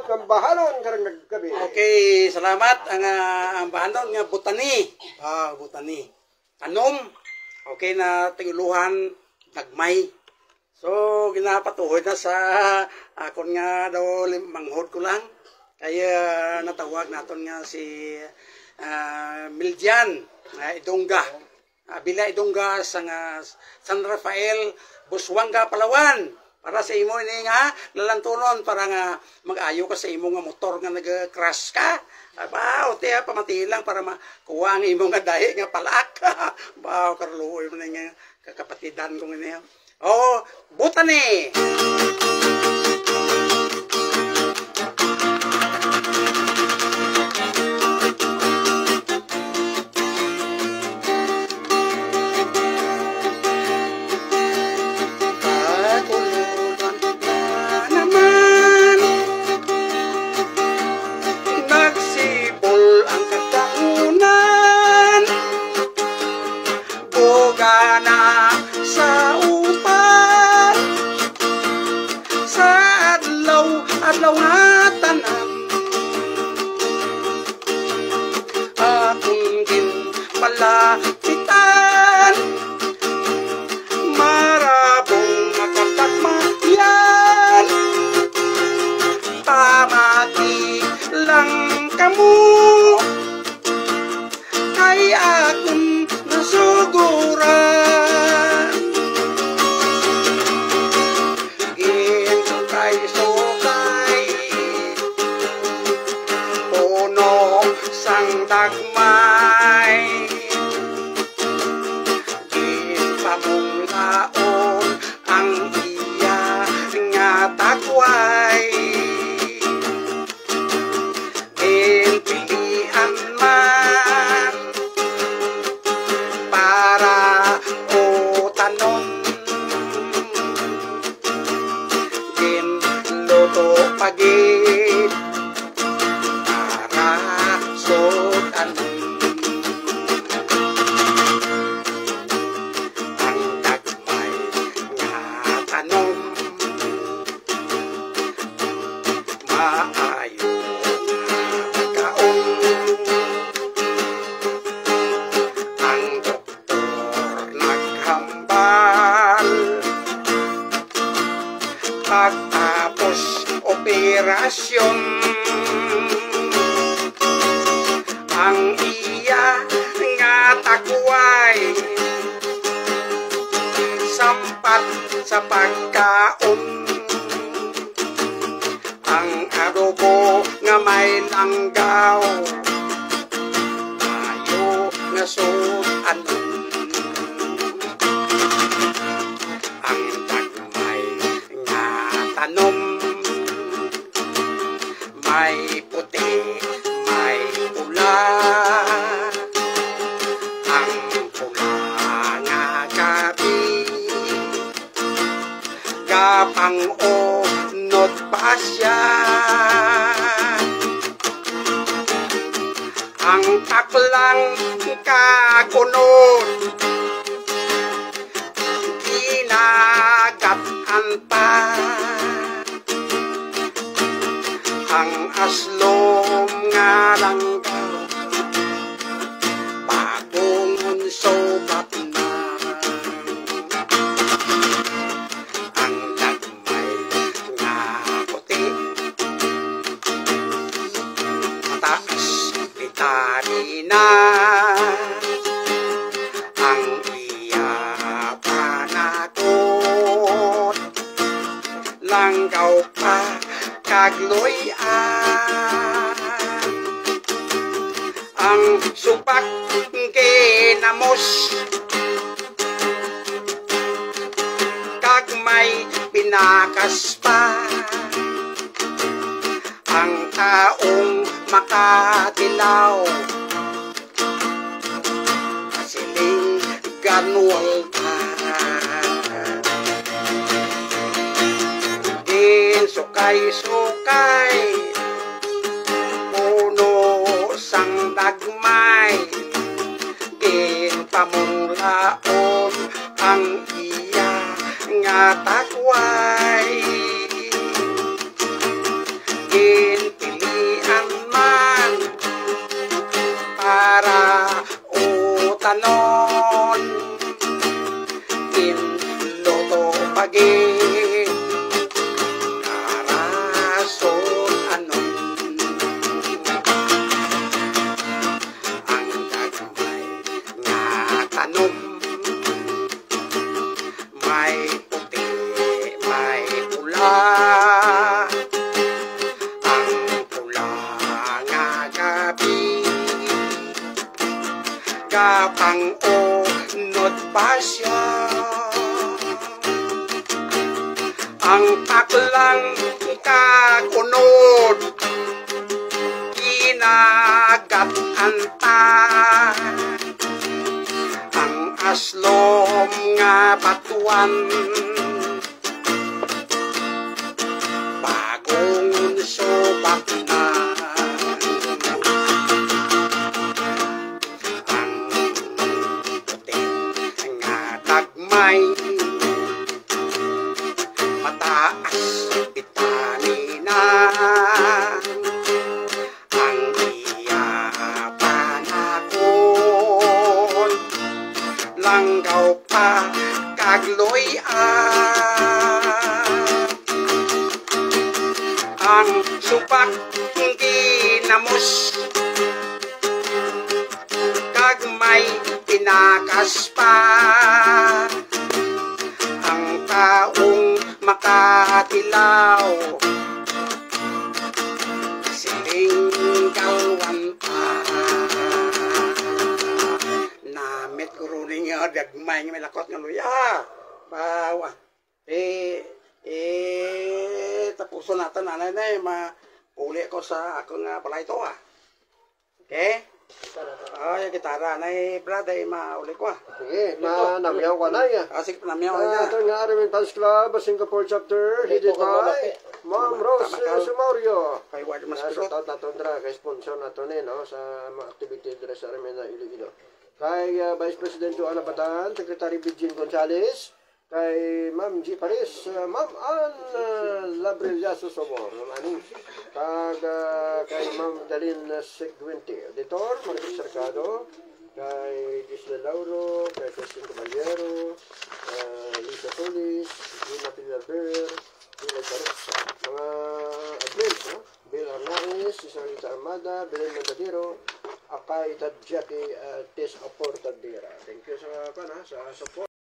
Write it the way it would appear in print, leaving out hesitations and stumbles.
Salamat ng bahanon karang naggabi. Okay, salamat ang bahanon nga botani. Botani. Tanom. Okay na tinguluhan nagmay. So ginapatuhod na sa akon nga daw manghod ko lang. Kaya natawag naton nga si Miljan Idongga. Bila Idongga sa San Rafael, Busuanga, Palawan. Para sa imo ini nga lalantunon para nga mag-ayo ka sa imo nga motor nga nag-crash ka. Bao tiya pamati lang para makuha ang imo nga dahi nga palak. Bao karluoy man nga kakapatidan ko ngini. Oh, botani. Adlaw nga tanan akong ginpalapitan marabong makapagmahyan pamati lang kamo kay akong nasuguran sang dagmay di pamunglaon ang iya nga takway din pilihan man para o tanom din loto pagit ang dagmay nga tanom maayo kaon ang doktor naghambal pagtapos operasyon ang iya nga takway sampat sa pagkaon ang adobo nga may langgaw ayo nga sudan ang dagmay nga tanom may puti may pula ang pula nga gabi gapang onot pa siya ang taklang kagunod ginagatan pa ang aslom nga langgaw bagong sobat na ang dagmay nga puti mataas itari na ang iya panakot langgaw pa kagloyan ang supak kinamos kagmay pinakas pa ang taong makatilaw kasiling ganwal pa sukay-sukay puno sang dagmay din pamunglaon ang iya nga takway din pangunod pa siya. Ang taklang kakunod kinagat-anta, ang aslom nga batuan bagong subak na. Ang puti nga dagmay mataas bitanina, ang iya panakon langgaw pa kagloy-an. Ang subak ginamos kag may pinakas pa, ang taong makatilaw silinggawan pa. Namit kuruning nga dagmay nga may lakot nga luya. Bawa. Tapuso natin nanay na mauli ko sa ako nga balay to Okay? Yung gitara na brad ay mauli ko Sige, manamyaw ka na yan. Sige, panamyaw na. Ito nga Aramin Fans Club, Singapore chapter, headed by Ma'am Rose Sumario. Kay Ward Mas Sa Pirot. taon na tundra, kay sponsor na ito no, sa mga activity dito sa Aramin na Iloilo. Kay Vice President Joanna Batan, Secretary Virgin Gonzales, kay Ma'am G. Paris, Ma'am Ann Labrilla Susomor, kay Ma'am Dalin Seguente, Editor, Marcos Sarcado, kay Gisela Lauro, kay Christine Caballero, Lisa Solis, Lina Pilar-Ber, Lila Carusa, mga admins, no? Bill Arnaiz, Isarita Armada, Belen Mandadero, Akay Tadjaki, Tess Apor Tadera. Thank you sa support.